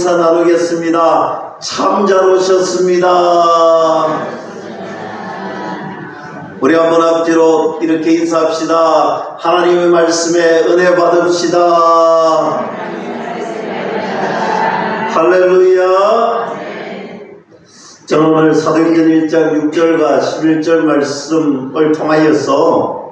인사 나누겠습니다. 참 잘 오셨습니다. 우리 한번 앞뒤로 이렇게 인사합시다. 하나님의 말씀에 은혜 받읍시다. 할렐루야. 저는 오늘 사도행전 1장 6절과 11절 말씀을 통하여서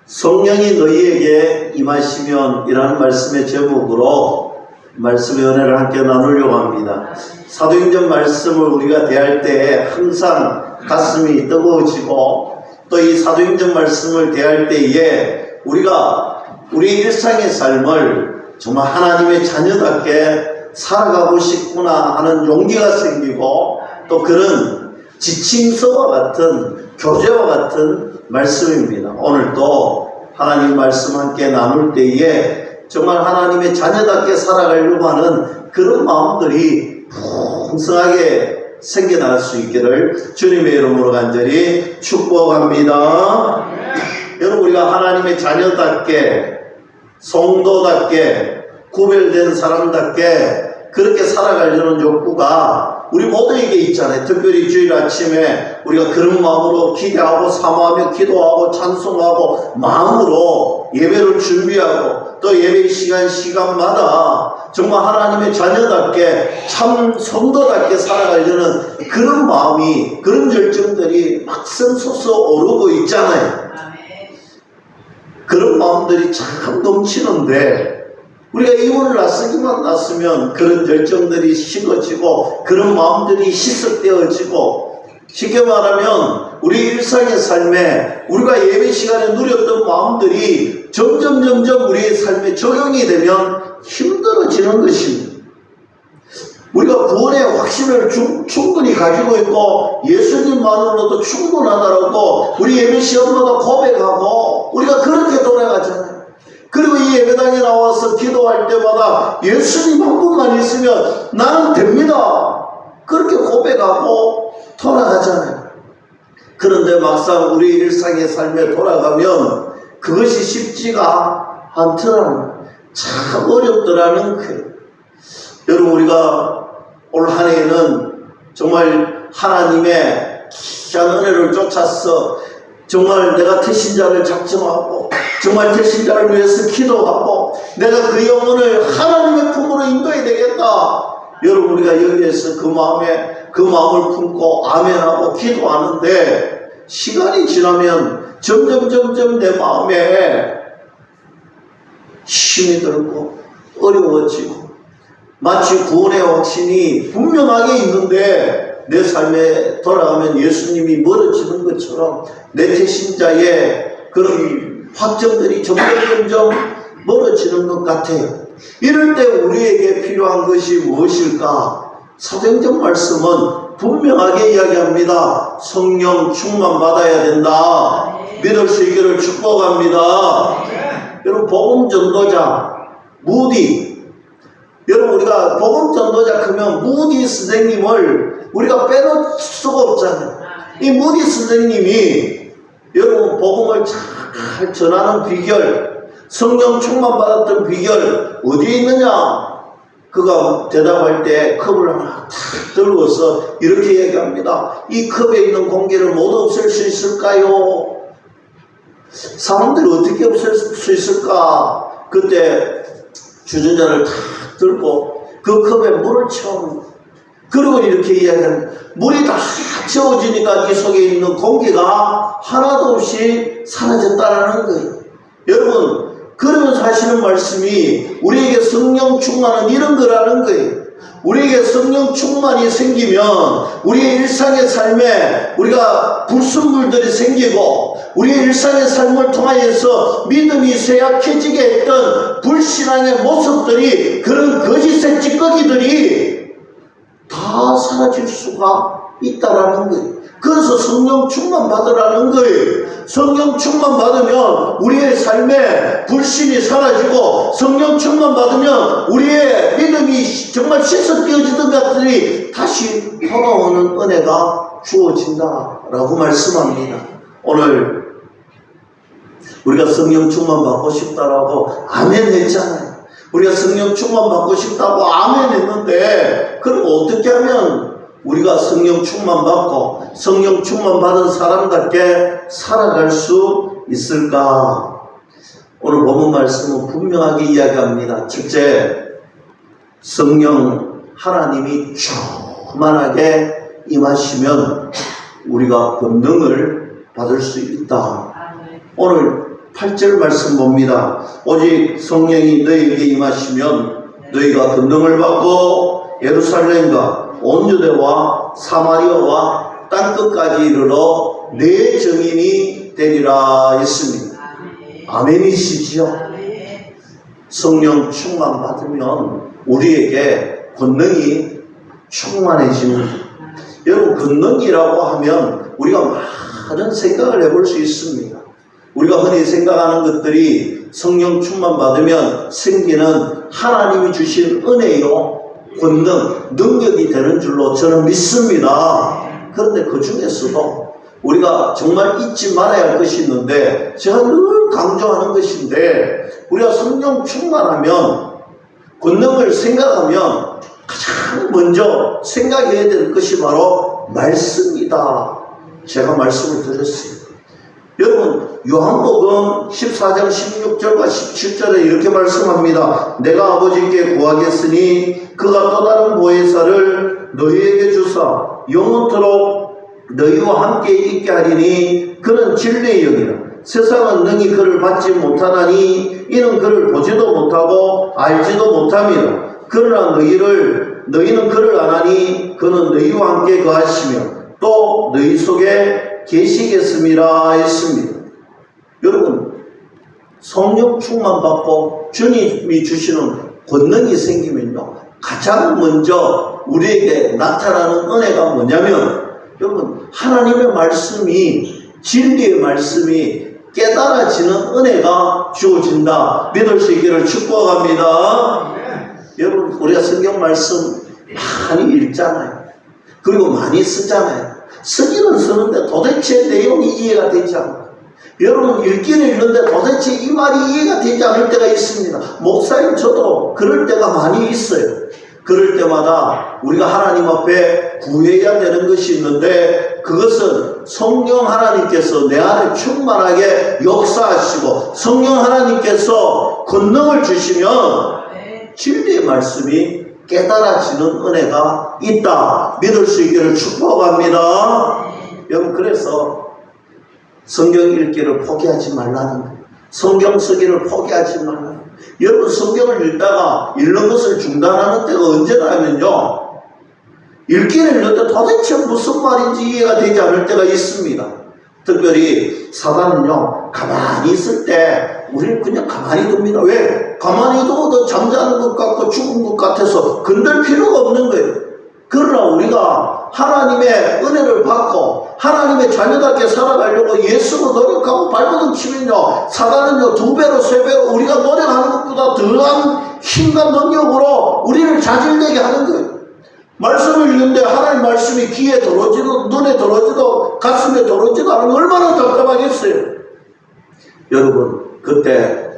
성령이 너희에게 임하시면 이라는 말씀의 제목으로 말씀의 은혜를 함께 나누려고 합니다. 사도행전 말씀을 우리가 대할 때 항상 가슴이 뜨거워지고 또 이 사도행전 말씀을 대할 때에 우리가 우리 일상의 삶을 정말 하나님의 자녀답게 살아가고 싶구나 하는 용기가 생기고 또 그런 지침서와 같은 교재와 같은 말씀입니다. 오늘도 하나님 말씀 함께 나눌 때에 정말 하나님의 자녀답게 살아가려고 하는 그런 마음들이 풍성하게 생겨날 수 있기를 주님의 이름으로 간절히 축복합니다. 여러분, 우리가 하나님의 자녀답게 성도답게 구별된 사람답게 그렇게 살아가려는 욕구가 우리 모두에게 있잖아요. 특별히 주일 아침에 우리가 그런 마음으로 기대하고 사모하며 기도하고 찬송하고 마음으로 예배를 준비하고 또 예배 시간마다 정말 하나님의 자녀답게 참 성도답게 살아가려는 그런 마음이, 그런 열정들이 막 샘솟아오르고 있잖아요. 그런 마음들이 참 넘치는데 우리가 이혼을 났으면 그런 열정들이 식어지고 그런 마음들이 희석되어지고 쉽게 말하면 우리 일상의 삶에 우리가 예배 시간에 누렸던 마음들이 점점 우리의 삶에 적용이 되면 힘들어지는 것입니다. 우리가 구원의 확신을 충분히 가지고 있고 예수님만으로도 충분하다라고 우리 예배 시간마다 고백하고 우리가 그렇게 돌아가잖아요. 그리고 이 예배당에 나와서 기도할 때마다 예수님 한 분만 있으면 나는 됩니다. 그렇게 고백하고 돌아가잖아요. 그런데 막상 우리 일상의 삶에 돌아가면 그것이 쉽지가 않더라고요. 참 어렵더라는 거예요. 여러분, 우리가 올 한 해에는 정말 하나님의 귀한 은혜를 쫓아서 정말 내가 태신자를 작정하고 정말 태신자를 위해서 기도하고 내가 그 영혼을 하나님의 품으로 인도해야 되겠다. 여러분, 우리가 여기에서 그 마음을 품고 아멘하고 기도하는데 시간이 지나면 점점 내 마음에 힘이 들고 어려워지고 마치 구원의 확신이 분명하게 있는데 내 삶에 돌아가면 예수님이 멀어지는 것처럼 내 태신자의 그런 확정들이 점점 멀어지는 것 같아요. 이럴 때 우리에게 필요한 것이 무엇일까? 사도행전 말씀은 분명하게 이야기합니다. 성령 충만 받아야 된다. 믿을 수 있기를 축복합니다. 여러분, 복음 전도자 무디, 여러분, 우리가 복음 전도자 그러면 무디 선생님을 우리가 빼놓을 수가 없잖아요. 이 무디 선생님이 여러분 복음을 잘 전하는 비결, 성령 충만 받았던 비결 어디에 있느냐? 그가 대답할 때 컵을 하나 탁 들고서 이렇게 얘기합니다. 이 컵에 있는 공기를 모두 없앨 수 있을까요? 사람들이 어떻게 없앨 수 있을까? 그때 주전자를 탁 들고 그 컵에 물을 채웁니다. 그리고 이렇게 이야기합니다. 물이 다 채워지니까 이 속에 있는 공기가 하나도 없이 사라졌다라는 거예요. 여러분, 그러면서 하시는 말씀이 우리에게 성령 충만은 이런 거라는 거예요. 우리에게 성령 충만이 생기면 우리의 일상의 삶에 우리가 불순물들이 생기고 우리의 일상의 삶을 통하여서 믿음이 쇠약해지게 했던 불신앙의 모습들이, 그런 거짓의 찌꺼기들이 다 사라질 수가 있다라는 거예요. 그래서 성령 충만 받으라는 거예요. 성령 충만 받으면 우리의 삶에 불신이 사라지고 성령 충만 받으면 우리의 믿음이 정말 씻어띄어지던 것들이 다시 돌아오는 은혜가 주어진다라고 말씀합니다. 오늘 우리가 성령 충만 받고 싶다라고 아멘 했잖아요. 우리가 성령 충만 받고 싶다고 아멘 했는데 여러분 어떻게 하면 우리가 성령 충만 받고 성령 충만 받은 사람답게 살아갈 수 있을까? 오늘 본문 말씀은 분명하게 이야기합니다. 첫째, 성령 하나님이 충만하게 임하시면 우리가 권능을 받을 수 있다. 오늘 8절 말씀 봅니다. 오직 성령이 너희에게 임하시면 너희가 권능을 받고 예루살렘과 온 유대와 사마리아와 땅끝까지 이르러 내 증인이 되리라 했습니다. 아멘이시지요? 성령 충만 받으면 우리에게 권능이 충만해집니다. 여러분, 권능이라고 하면 우리가 많은 생각을 해볼 수 있습니다. 우리가 흔히 생각하는 것들이 성령 충만 받으면 생기는 하나님이 주신 은혜요, 권능, 능력이 되는 줄로 저는 믿습니다. 그런데 그 중에서도 우리가 정말 잊지 말아야 할 것이 있는데, 제가 늘 강조하는 것인데, 우리가 성령 충만하면, 권능을 생각하면 가장 먼저 생각해야 될 것이 바로 말씀이다. 제가 말씀을 드렸습니다. 여러분, 요한복음 14장 16절과 17절에 이렇게 말씀합니다. 내가 아버지께 구하겠으니 그가 또 다른 보혜사를 너희에게 주사 영원토록 너희와 함께 있게 하리니 그는 진리의 영이라. 세상은 능히 그를 받지 못하나니 이는 그를 보지도 못하고 알지도 못함이라. 그러나 너희는 그를 아나니 그는 너희와 함께 거하시며 또 너희 속에 계시겠음이라 했습니다. 여러분, 성령 충만 받고 주님이 주시는 권능이 생기면요, 가장 먼저 우리에게 나타나는 은혜가 뭐냐면, 여러분, 하나님의 말씀이, 진리의 말씀이 깨달아지는 은혜가 주어진다. 믿을 수 있기를 축복합니다. 여러분, 우리가 성경 말씀 많이 읽잖아요. 그리고 많이 쓰잖아요. 쓰기는 쓰는데 도대체 내용이 이해가 되지 않아요. 여러분, 읽기는 읽는데 도대체 이 말이 이해가 되지 않을 때가 있습니다. 목사님, 저도 그럴 때가 많이 있어요. 그럴 때마다 우리가 하나님 앞에 구해야 되는 것이 있는데, 그것은 성령 하나님께서 내 안에 충만하게 역사하시고 성령 하나님께서 권능을 주시면 진리의 말씀이 깨달아지는 은혜가 있다. 믿을 수 있기를 축복합니다. 여러분, 그래서 성경 읽기를 포기하지 말라는 거예요. 성경 쓰기를 포기하지 말라는 거예요. 여러분, 성경을 읽다가 읽는 것을 중단하는 때가 언제냐면요, 읽기를 읽는데 도대체 무슨 말인지 이해가 되지 않을 때가 있습니다. 특별히 사단은요, 가만히 있을 때 우리는 그냥 가만히 둡니다. 왜? 가만히 둬도 잠자는 것 같고 죽은 것 같아서 건들 필요가 없는 거예요. 그러나 우리가 하나님의 은혜를 받고 하나님의 자녀답게 살아가려고 예수로 노력하고 발버둥 치면요, 사단은요 2배로 3배로 우리가 노력하는 것보다 더한 힘과 능력으로 우리를 자질되게 하는 거예요. 말씀을 읽는데 하나님 말씀이 귀에 들어오지도 눈에 들어오지도 가슴에 들어오지도 않으면 얼마나 답답하겠어요. 여러분, 그때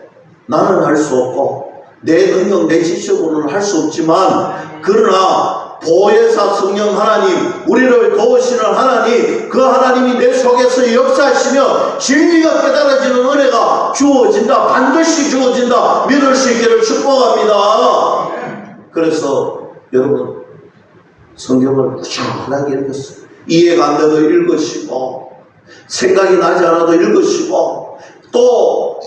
나는 할 수 없고 내 능력 내 지식으로는 할 수 없지만, 그러나 보혜사 성령 하나님, 우리를 도우시는 하나님, 그 하나님이 내 속에서 역사하시며 진리가 깨달아지는 은혜가 주어진다. 반드시 주어진다. 믿을 수 있기를 축복합니다. 그래서 여러분, 성경을 꾸준하게 읽었어요. 이해가 안 돼도 읽으시고 생각이 나지 않아도 읽으시고, 또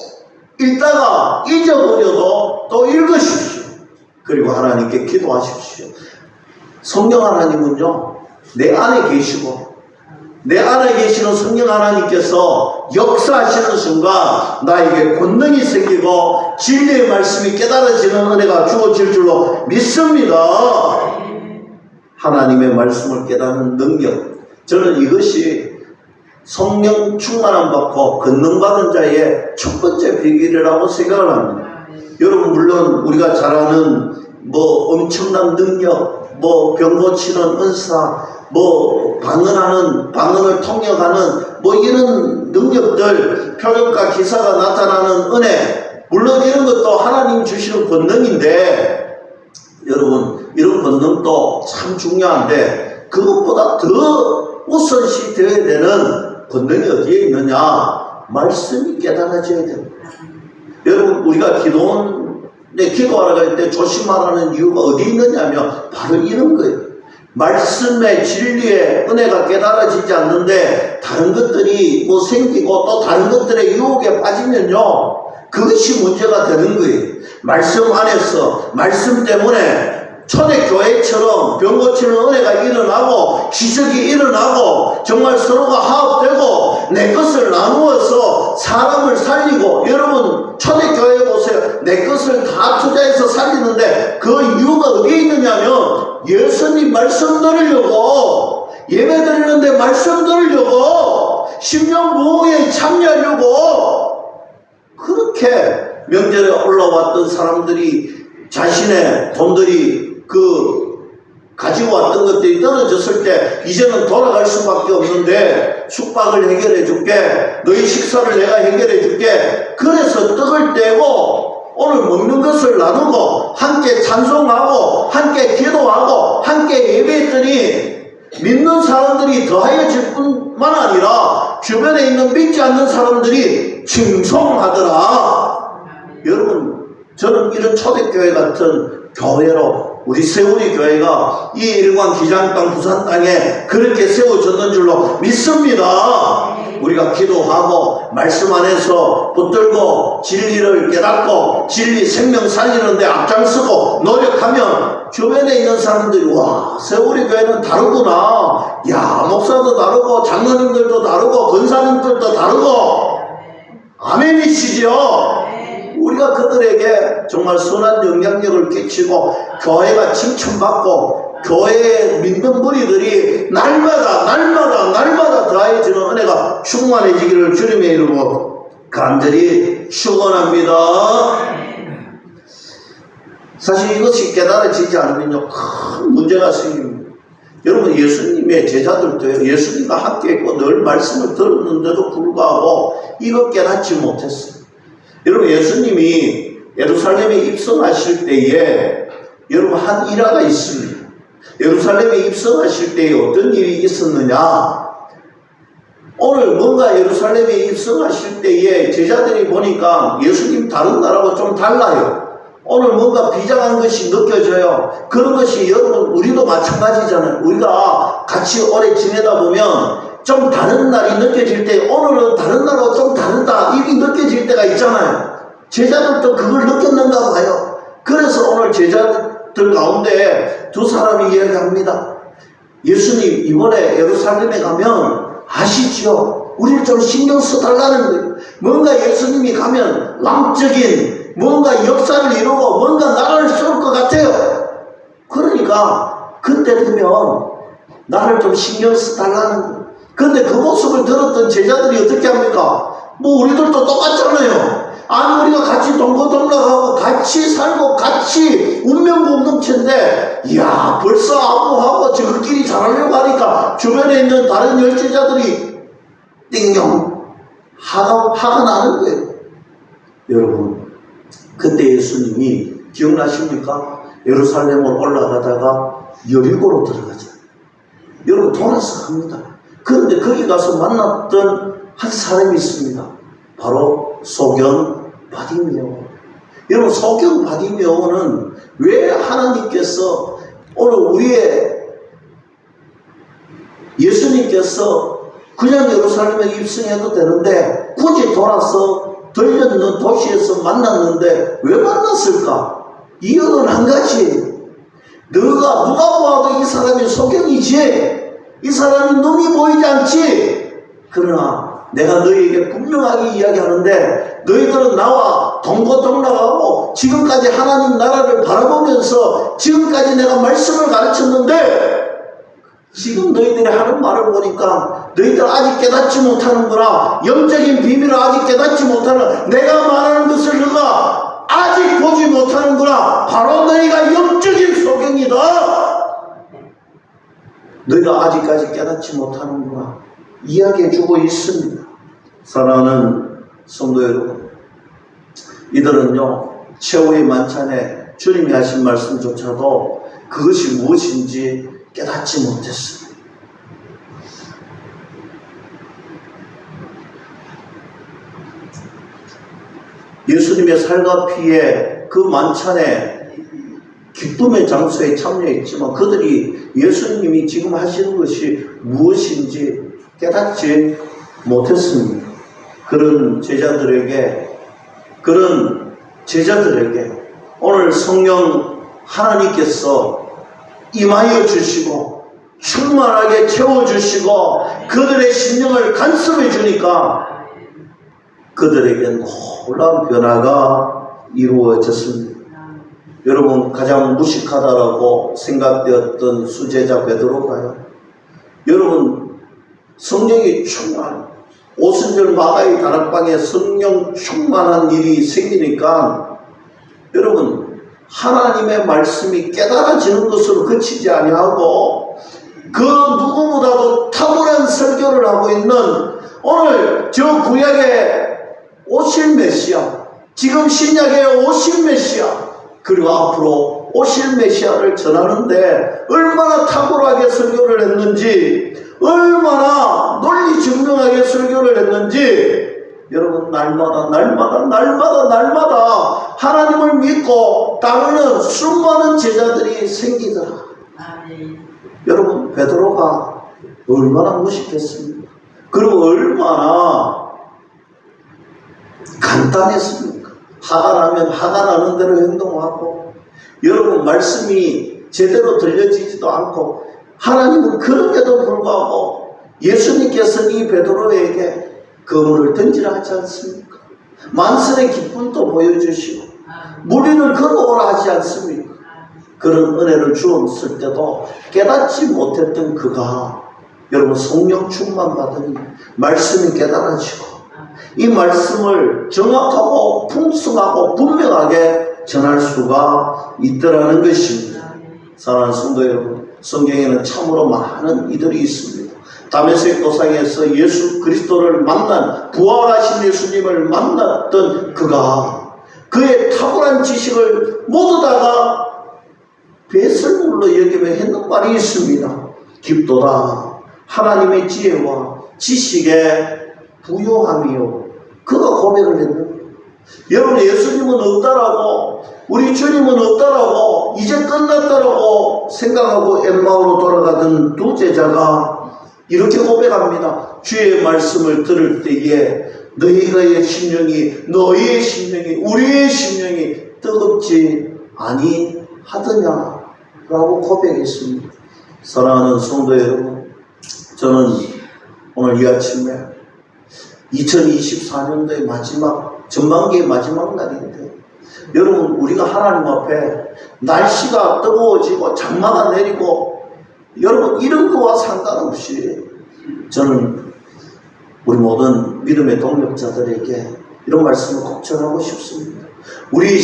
읽다가 잊어버려도 또 읽으십시오. 그리고 하나님께 기도하십시오. 성령 하나님은요, 내 안에 계시고 내 안에 계시는 성령 하나님께서 역사하시는 순간 나에게 권능이 생기고 진리의 말씀이 깨달아지는 은혜가 주어질 줄로 믿습니다. 하나님의 말씀을 깨닫는 능력, 저는 이것이 성령 충만함 받고 권능 받은 자의 첫 번째 비결이라고 생각을 합니다. 여러분, 물론 우리가 잘 아는 엄청난 능력, 병 고치는 은사, 방언을 통역하는 이런 능력들, 표적과 기사가 나타나는 은혜, 물론 이런 것도 하나님 주시는 권능인데, 여러분, 이런 권능도 참 중요한데 그것보다 더 우선시 되어야 되는 권능이 어디에 있느냐? 말씀이 깨달아져야 됩니다. 여러분, 우리가 기도하러 갈 때 조심하라는 이유가 어디 있느냐면 바로 이런 거예요. 말씀의 진리의 은혜가 깨달아지지 않는데 다른 것들이 뭐 생기고 또 다른 것들의 유혹에 빠지면요, 그것이 문제가 되는 거예요. 말씀 안에서, 말씀 때문에 초대교회처럼 병 고치는 은혜가 일어나고 기적이 일어나고 정말 서로가 화합되고 내 것을 나누어서 사람을 살리고, 여러분 초대교회 보세요. 내 것을 다 투자해서 살리는데 그 이유가 어디에 있느냐면 예수님 말씀 들으려고, 예배 드리는데 말씀 들으려고, 심령 부흥에 참여하려고 그렇게 명절에 올라왔던 사람들이 자신의 돈들이 가지고 왔던 것들이 떨어졌을 때 이제는 돌아갈 수밖에 없는데 숙박을 해결해 줄게, 너희 식사를 내가 해결해 줄게. 그래서 떡을 떼고 오늘 먹는 것을 나누고 함께 찬송하고 함께 기도하고 함께 예배했더니 믿는 사람들이 더하여질 뿐만 아니라 주변에 있는 믿지 않는 사람들이 칭송하더라. 여러분, 저는 이런 초대교회 같은 교회로 우리 세우리 교회가 이 일광 기장 땅 부산 땅에 그렇게 세워졌는 줄로 믿습니다. 우리가 기도하고 말씀 안에서 붙들고 진리를 깨닫고 진리 생명 살리는데 앞장서고 노력하면 주변에 있는 사람들이 와, 세우리 교회는 다르구나. 야, 목사도 다르고 장로님들도 다르고 권사님들도 다르고. 아멘이시죠? 우리가 그들에게 정말 선한 영향력을 끼치고 교회가 칭찬받고 교회의 믿는 무리들이 날마다 더해지는 은혜가 충만해지기를 주님의 이름으로 간절히 축원합니다. 사실 이것이 깨달아지지 않으면요, 큰 문제가 생깁니다. 여러분, 예수님의 제자들도요, 예수님과 함께 있고 늘 말씀을 들었는데도 불구하고 이거 깨닫지 못했어요. 여러분, 예수님이 예루살렘에 입성하실 때에 여러분 한 일화가 있습니다. 예루살렘에 입성하실 때에 어떤 일이 있었느냐? 오늘 뭔가 예루살렘에 입성하실 때에 제자들이 보니까 예수님 다른 나라하고 좀 달라요. 오늘 뭔가 비장한 것이 느껴져요. 그런 것이 여러분 우리도 마찬가지잖아요. 우리가 같이 오래 지내다 보면 좀 다른 날이 느껴질 때, 오늘은 다른 날하고 좀 다르다 이게 느껴질 때가 있잖아요. 제자들도 그걸 느꼈는가 봐요. 그래서 오늘 제자들 가운데 두 사람이 이야기합니다. 예수님, 이번에 예루살렘에 가면 아시죠? 우리를 좀 신경 써달라는 거예요. 뭔가 예수님이 가면 왕적인 뭔가 역사를 이루고 뭔가 나라를 세울 것 같아요. 그러니까 그때 되면 나를 좀 신경 써달라는 거예요. 근데 그 모습을 들었던 제자들이 어떻게 합니까? 뭐 우리들도 똑같잖아요. 아니, 우리가 같이 동거동락하고 같이 살고 같이 운명 공동체인데, 이야, 벌써 아부하고 저들끼리 잘하려고 하니까 주변에 있는 다른 열제자들이 띵용 화가 나는 거예요. 여러분, 그때 예수님이 기억나십니까? 예루살렘으로 올라가다가 여리고로 들어가죠. 여러분, 돌아서 갑니다. 그런데 거기 가서 만났던 한 사람이 있습니다. 바로 소경 바디메오. 여러분, 소경 바디메오는 왜 하나님께서 오늘 우리의 예수님께서 그냥 예루살렘에 입성해도 되는데 굳이 돌아서 들렸는 도시에서 만났는데 왜 만났을까? 이유는 한 가지. 누가 보아도 이 사람이 소경이지, 이 사람이 눈이 보이지 않지. 그러나 내가 너희에게 분명하게 이야기하는데 너희들은 나와 동거동락하고 지금까지 하나님 나라를 바라보면서 지금까지 내가 말씀을 가르쳤는데 지금 너희들이 하는 말을 보니까 너희들 아직 깨닫지 못하는구나. 영적인 비밀을 아직 깨닫지 못하는, 내가 말하는 것을 너가 아직 보지 못하는구나. 바로 너희가 영적인 소경이다. 너희가 아직까지 깨닫지 못하는구나. 이야기해주고 있습니다. 사랑하는 성도 여러분, 이들은요 최후의 만찬에 주님이 하신 말씀조차도 그것이 무엇인지 깨닫지 못했습니다. 예수님의 살과 피에 그 만찬에 기쁨의 장소에 참여했지만 그들이 예수님이 지금 하시는 것이 무엇인지 깨닫지 못했습니다. 그런 제자들에게 오늘 성령 하나님께서 임하여 주시고 충만하게 채워주시고 그들의 심령을 간섭해 주니까 그들에게 놀라운 변화가 이루어졌습니다. 여러분, 가장 무식하다라고 생각되었던 수제자 베드로가요, 여러분, 성령이 충만, 오순절 마가의 다락방에 성령 충만한 일이 생기니까 여러분, 하나님의 말씀이 깨달아지는 것으로 그치지 아니하고 그 누구보다도 탁월한 설교를 하고 있는 오늘 저 구약에 오실 메시아, 지금 신약에 오실 메시아, 그리고 앞으로 오실 메시아를 전하는데 얼마나 탁월하게 설교를 했는지, 얼마나 논리 증명하게 설교를 했는지, 여러분, 날마다 하나님을 믿고 따르는 수많은 제자들이 생기더라. 여러분, 베드로가 얼마나 무식했습니까? 그리고 얼마나 간단했습니까? 화가 나면 화가 나는 대로 행동하고, 여러분, 말씀이 제대로 들려지지도 않고, 하나님은 그런데도 불구하고 예수님께서는 이 베드로에게 그물을 던지라 하지 않습니까? 만선의 기쁨도 보여주시고 무리를 걸어오라 하지 않습니까? 그런 은혜를 주었을 때도 깨닫지 못했던 그가 여러분 성령 충만 받으니 말씀이 깨달아지고 이 말씀을 정확하고 풍성하고 분명하게 전할 수가 있더라는 것입니다. 사랑하는 성도 여러분, 성경에는 참으로 많은 이들이 있습니다. 다메섹 도상에서 예수 그리스도를 만난, 부활하신 예수님을 만났던 그가 그의 탁월한 지식을 모두 다가 배설물로 여기며 했는 말이 있습니다. 깊도다 하나님의 지혜와 지식의 부요함이요. 그가 고백을 했는, 여러분, 예수님은 없다라고, 우리 주님은 없다라고, 이제 끝났다라고 생각하고 엠마오로 돌아가던 두 제자가 이렇게 고백합니다. 주의 말씀을 들을 때에 너희의 심령이, 우리의 심령이 뜨겁지 아니하더냐라고 고백했습니다. 사랑하는 성도 여러분, 저는 오늘 이 아침에 2024년도의 마지막, 전반기의 마지막 날인데, 여러분, 우리가 하나님 앞에 날씨가 뜨거워지고 장마가 내리고 여러분 이런 거와 상관없이 저는 우리 모든 믿음의 동력자들에게 이런 말씀을 꼭 전하고 싶습니다. 우리의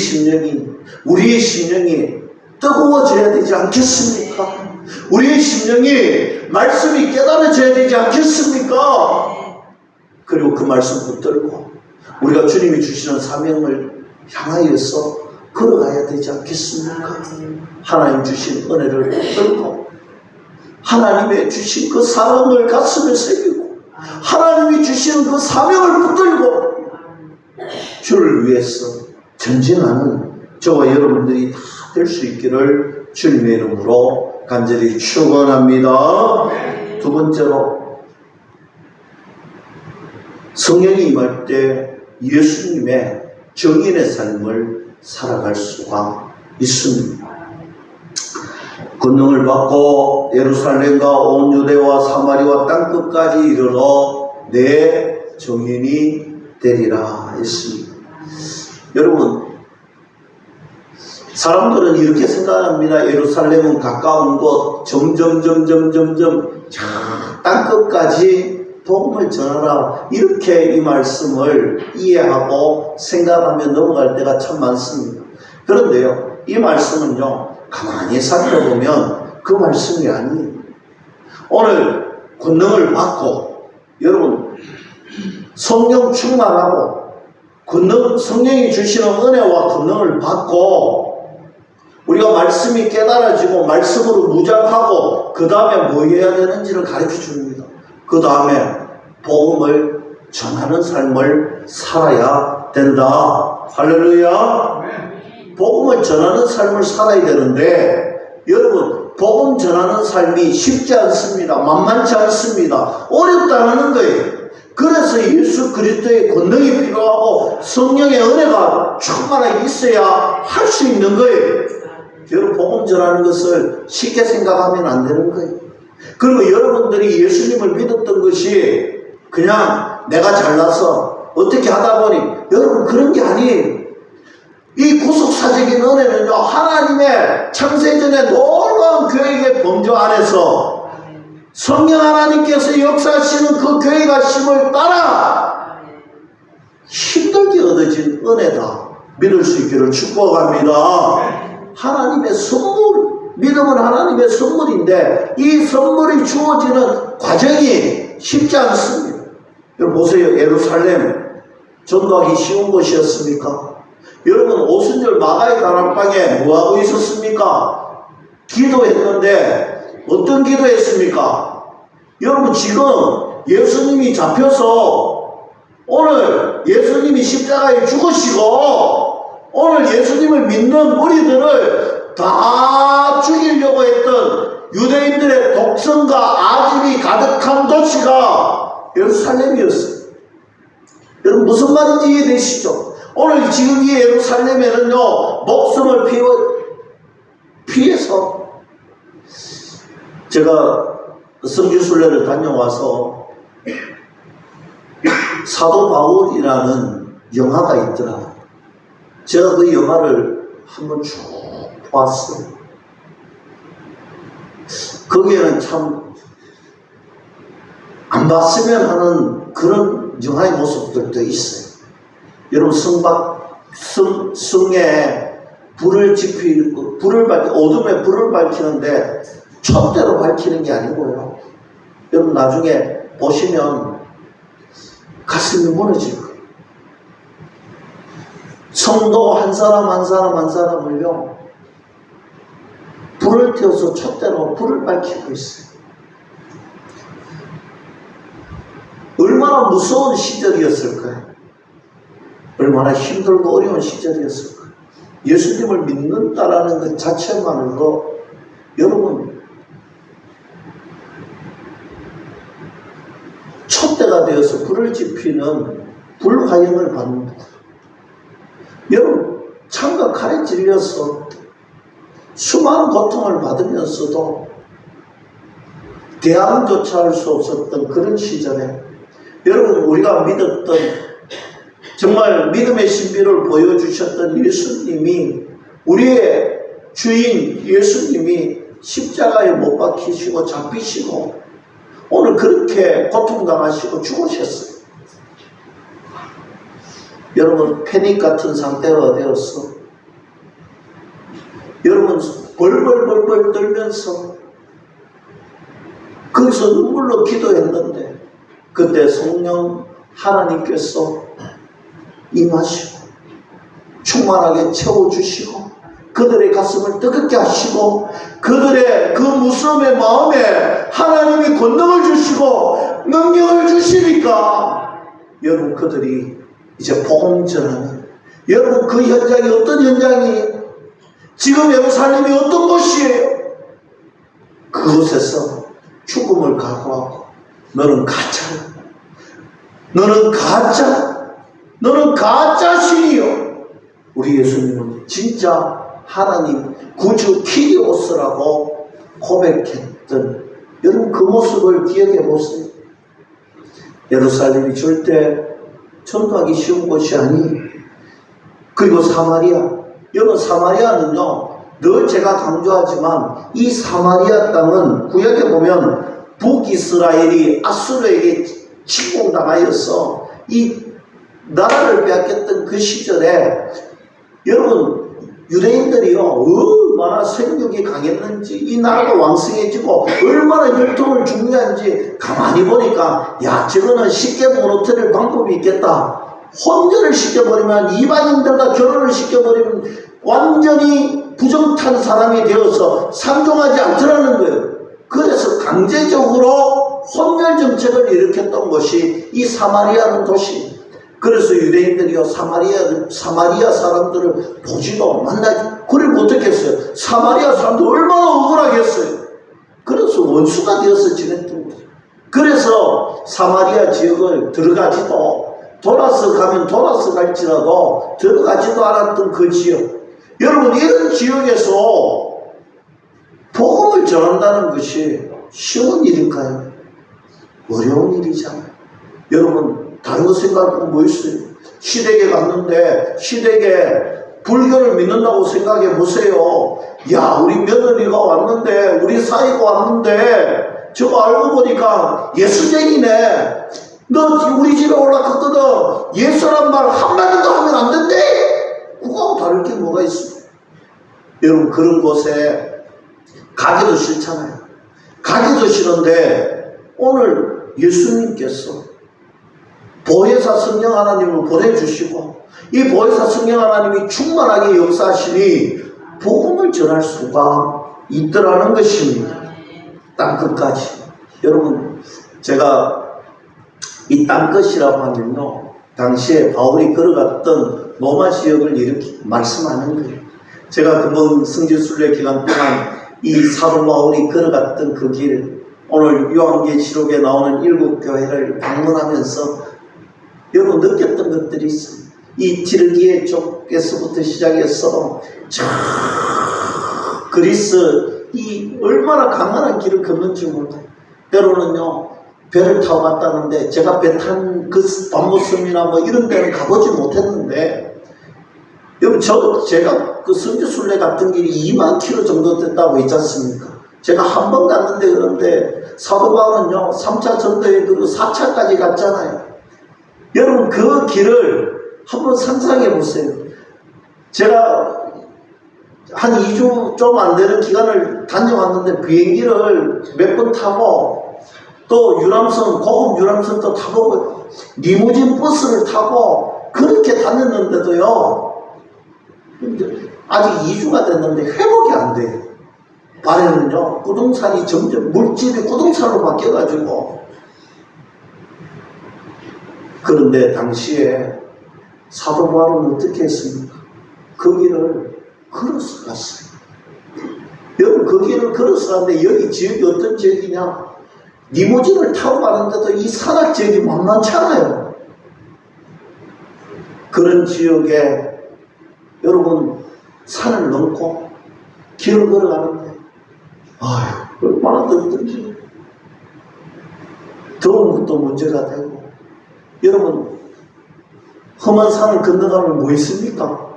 심령이 뜨거워져야 되지 않겠습니까? 우리의 심령이 말씀이 깨달아져야 되지 않겠습니까? 그리고 그 말씀 붙들고 우리가 주님이 주시는 사명을 향하여서 걸어가야 되지 않겠습니까? 하나님 주신 은혜를 붙들고 하나님의 주신 그 사랑을 가슴에 새기고 하나님이 주시는 그 사명을 붙들고 주를 위해서 전진하는 저와 여러분들이 다 될 수 있기를 주님의 이름으로 간절히 축원합니다. 두 번째로, 성령이 임할 때 예수님의 정인의 삶을 살아갈 수가 있습니다. 권능을 받고 예루살렘과 온 유대와 사마리아 땅끝까지 이르러 내 정인이 되리라 했습니다. 여러분, 사람들은 이렇게 생각합니다. 예루살렘은 가까운 곳, 점점 땅끝까지 복음을 전하라, 이렇게 이 말씀을 이해하고 생각하며 넘어갈 때가 참 많습니다. 그런데요, 이 말씀은요, 가만히 살펴보면 그 말씀이 아니에요. 오늘 권능을 받고 여러분 성령 충만하고 성령이 주시는 은혜와 권능을 받고 우리가 말씀이 깨달아지고 말씀으로 무장하고 그 다음에 뭐 해야 되는지를 가르쳐 줍니다. 그 다음에 복음을 전하는 삶을 살아야 된다. 할렐루야. 복음을 전하는 삶을 살아야 되는데 여러분 복음 전하는 삶이 쉽지 않습니다. 만만치 않습니다. 어렵다는 거예요. 그래서 예수 그리스도의 권능이 필요하고 성령의 은혜가 충만하게 있어야 할 수 있는 거예요. 여러분 복음 전하는 것을 쉽게 생각하면 안 되는 거예요. 그리고 여러분들이 예수님을 믿었던 것이 그냥 내가 잘나서 어떻게 하다 보니 여러분 그런 게 아니에요. 이 구속사적인 은혜는요 하나님의 창세전에 놀라운 교회의 범주 안에서 성령 하나님께서 역사하시는 그 교회가 심을 따라 힘들게 얻어진 은혜다 믿을 수 있기를 축복합니다. 하나님의 선물, 믿음은 하나님의 선물인데 이 선물이 주어지는 과정이 쉽지 않습니다. 여러분 보세요. 예루살렘 전도하기 쉬운 곳이었습니까? 여러분 오순절 마가의 다락방에 뭐하고 있었습니까? 기도했는데 어떤 기도했습니까? 여러분 지금 예수님이 잡혀서 오늘 예수님이 십자가에 죽으시고 오늘 예수님을 믿는 무리들을 다 죽이려고 했던 유대인들의 독성과 아집이 가득한 도시가 예루살렘이었어요. 여러분 무슨 말인지 이해되시죠? 오늘 지금 이 예루살렘에는요 목숨을 피해서 제가 성지순례를 다녀와서 사도 바울이라는 영화가 있더라. 제가 그 영화를 한번 쭉 봤어요. 거기에는 참 안 봤으면 하는 그런 영화의 모습들도 있어요. 여러분 성에 불을 지피고 어둠에 불을 밝히는데 촛대로 밝히는 게 아니고요. 여러분 나중에 보시면 가슴이 무너질 거예요. 성도 한 사람 한 사람을요 불을 태워서 촛대로 불을 밝히고 있어요. 얼마나 무서운 시절이었을까요? 얼마나 힘들고 어려운 시절이었을까요? 예수님을 믿는다라는 것 자체만으로 여러분 촛대가 되어서 불을 지피는 불화형을 받는 거예요. 여러분 창과 칼에 찔려서 수많은 고통을 받으면서도 대항조차 할 수 없었던 그런 시절에 여러분 우리가 믿었던 정말 믿음의 신비를 보여주셨던 예수님이 우리의 주인 예수님이 십자가에 못 박히시고 잡히시고 오늘 그렇게 고통당하시고 죽으셨어요. 여러분 패닉 같은 상태가 되어서 여러분 벌벌 떨면서 거기서 눈물로 기도했는데 그때 성령 하나님께서 임하시고 충만하게 채워주시고 그들의 가슴을 뜨겁게 하시고 그들의 그 무서움의 마음에 하나님이 권능을 주시고 능력을 주시니까 여러분 그들이 이제 복음 전하는 여러분 그 현장이 어떤 현장이에요? 지금 예루살렘이 어떤 곳이에요? 그곳에서 죽음을 각오하고 너는 가짜야. 너는 가짜 신이요. 우리 예수님은 진짜 하나님 구주 키리오스라고 고백했던 여러분 그 모습을 기억해 보세요. 예루살렘이 절대 전도하기 쉬운 곳이 아니에요. 그리고 사마리아. 여러분 사마리아는요 늘 제가 강조하지만 이 사마리아 땅은 구약에 보면 북이스라엘이 아수르에게 침공당하여서 이 나라를 빼앗겼던 그 시절에 여러분 유대인들이요 얼마나 생육이 강했는지 이 나라가 왕성해지고 얼마나 혈통을 중요한지 가만히 보니까 야 저거는 쉽게 무너뜨릴 방법이 있겠다. 혼전을 시켜버리면 이방인들과 결혼을 시켜버리면 완전히 부정탄 사람이 되어서 상종하지 않더라는 거예요. 그래서 강제적으로 혼혈 정책을 일으켰던 것이 이 사마리아는 도시. 그래서 유대인들이요, 사마리아 사람들을 보지도 만나지. 그리고 어떻게 했어요? 사마리아 사람들 얼마나 억울하겠어요. 그래서 원수가 되어서 지냈던 거죠. 그래서 사마리아 지역을 들어가지도, 돌아서 가면 돌아서 갈지라도 들어가지도 않았던 그 지역. 여러분, 이런 지역에서 복음을 전한다는 것이 쉬운 일일까요? 어려운 일이잖아요. 여러분, 다른 거 생각하면 뭐 있어요? 시댁에 갔는데 시댁에 불교를 믿는다고 생각해 보세요. 야, 우리 며느리가 왔는데, 우리 사이가 왔는데 저거 알고 보니까 예수쟁이네. 너 우리 집에 올라갔거든. 예수란 말 한마디도 하면 안 된대. 그거하고 다를 게 뭐가 있어요? 여러분, 그런 곳에 가기도 싫잖아요. 가기도 싫은데 오늘 예수님께서 보혜사 성령 하나님을 보내주시고 이 보혜사 성령 하나님이 충만하게 역사하시니 복음을 전할 수가 있더라는 것입니다. 땅끝까지. 여러분, 제가 이 땅끝이라고 하면요, 당시에 바울이 걸어갔던 로마 지역을 이렇게 말씀하는 거예요. 제가 그번 성지순례 기간 동안 이 사도 바울이 걸어갔던 그 길, 오늘 요한계시록에 나오는 7교회를 방문하면서 여러분 느꼈던 것들이 있어요. 이 디르기에 쪽에서부터 시작해서 저 그리스, 이 얼마나 강한 길을 걷는지 몰라요. 때로는요, 배를 타고 갔다는데 제가 배 탄 그 밤모섬이나 뭐 이런 데는 가보지 못했는데, 여러분, 제가 그 성지순례 같은 길이 2만 킬로 정도 됐다고 했지 않습니까? 제가 한 번 갔는데, 그런데 사도 바울은요 3차 전도에 그리고 4차까지 갔잖아요. 여러분, 그 길을 한번 상상해 보세요. 제가 한 2주 좀 안 되는 기간을 다녀왔는데 비행기를 몇 번 타고 또 유람선, 고급 유람선도 타보고 리무진 버스를 타고 그렇게 다녔는데도요, 아직 2주가 됐는데 회복이 안 돼요. 발에는요, 부동산이 점점, 물질이 부동산으로 바뀌어가지고. 그런데 당시에 사도 바울은 어떻게 했습니까? 그 길을 걸어서 갔어요. 여러분, 그 길을 걸어서 갔는데 여기 지역이 어떤 지역이냐? 리무진을 타고 가는데도 이 산악 지역이 만만찮아요. 그런 지역에 여러분 산을 넘고 길을 걸어가는데 아휴, 얼마나 덥든지 더운 것도 문제가 되고. 여러분, 험한 산을 건너가면 뭐 있습니까?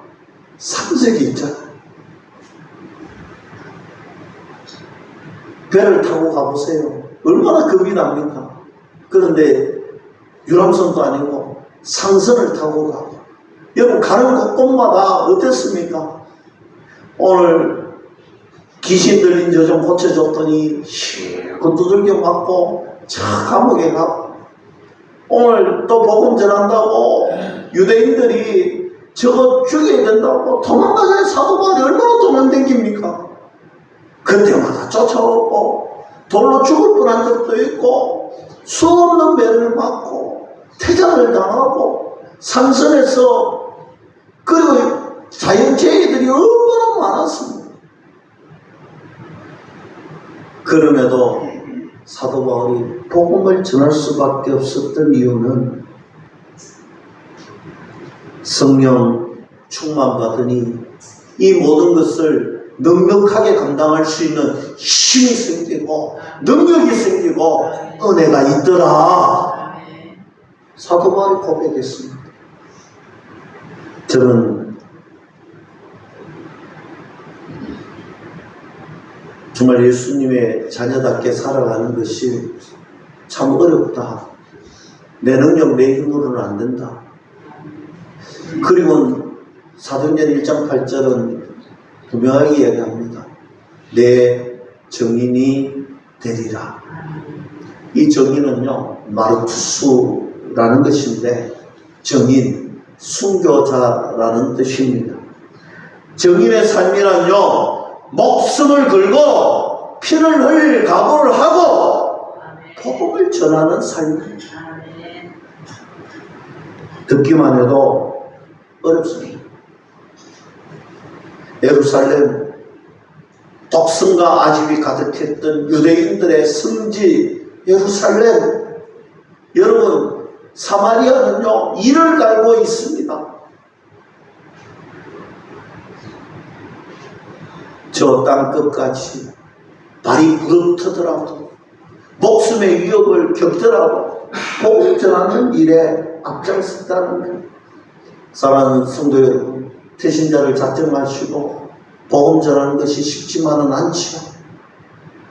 산적이 있잖아요. 배를 타고 가보세요. 얼마나 겁이 납니까? 그런데 유람선도 아니고 상선을 타고 가고. 여러분, 가는 곳마다 어땠습니까? 오늘 귀신 들린 저 좀 고쳐줬더니 실컷 두들겨 맞고 감옥에 가고, 오늘 또 복음 전한다고 유대인들이 저거 죽여야 된다고 도망가자니 사도 바울이 얼마나 도망다닙니까? 그때마다 쫓아오고 돌로 죽을 뻔한 적도 있고 수 없는 매를 맞고 퇴장을 당하고 상선에서, 그리고 자연재해들이 얼마나 많았습니다. 그럼에도 사도 바울이 복음을 전할 수밖에 없었던 이유는 성령 충만받으니 이 모든 것을 넉넉하게 감당할 수 있는 힘이 생기고 능력이 생기고 은혜가 있더라. 사도 바울이 고백했습니다. 저는 정말 예수님의 자녀답게 살아가는 것이 참 어렵다. 내 능력, 내 힘으로는 안 된다. 그리고 사도행전 1장 8절은 분명하게 이야기합니다. 내 정인이 되리라. 이 정인은요, 마르투스라는 것인데 정인, 순교자라는 뜻입니다. 정인의 삶이란요, 목숨을 걸고 피를 흘릴 각오를 하고 복음을 전하는 삶입니다. 듣기만 해도 어렵습니다. 예루살렘, 독성과 아집이 가득했던 유대인들의 성지 예루살렘, 여러분 사마리아는요 이를 갈고 있습니다. 저 땅 끝까지 발이 부르트더라도 목숨의 위협을 겪더라도 복음 전하는 일에 앞장섰다는 것. 사랑하는 성도 여러분, 태신자를 작정하시고 복음 전하는 것이 쉽지만은 않지요.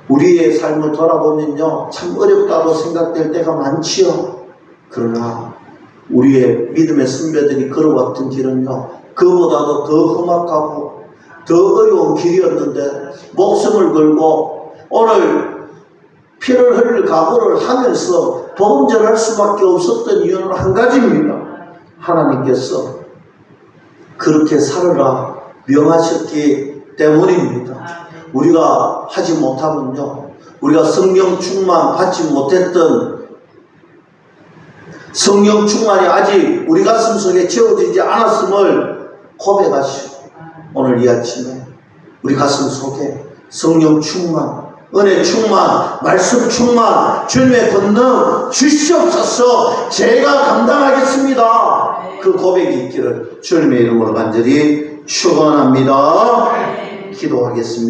우리의 삶을 돌아보면요 참 어렵다고 생각될 때가 많지요. 그러나 우리의 믿음의 선배들이 걸어왔던 길은요 그보다도 더 험악하고 더 어려운 길이었는데 목숨을 걸고 오늘 피를 흘릴 각오를 하면서 복음 전할 수밖에 없었던 이유는 한 가지입니다. 하나님께서 그렇게 살아라 명하셨기 때문입니다. 우리가 하지 못하면요 우리가 성령 충만 받지 못했던 성령 충만이 아직 우리 가슴 속에 채워지지 않았음을 고백하시고 오늘 이 아침에 우리 가슴 속에 성령 충만, 은혜 충만, 말씀 충만, 주님의 권능 주시옵소서. 제가 감당하겠습니다. 그 고백이 있기를 주님의 이름으로 간절히 축원합니다. 기도하겠습니다.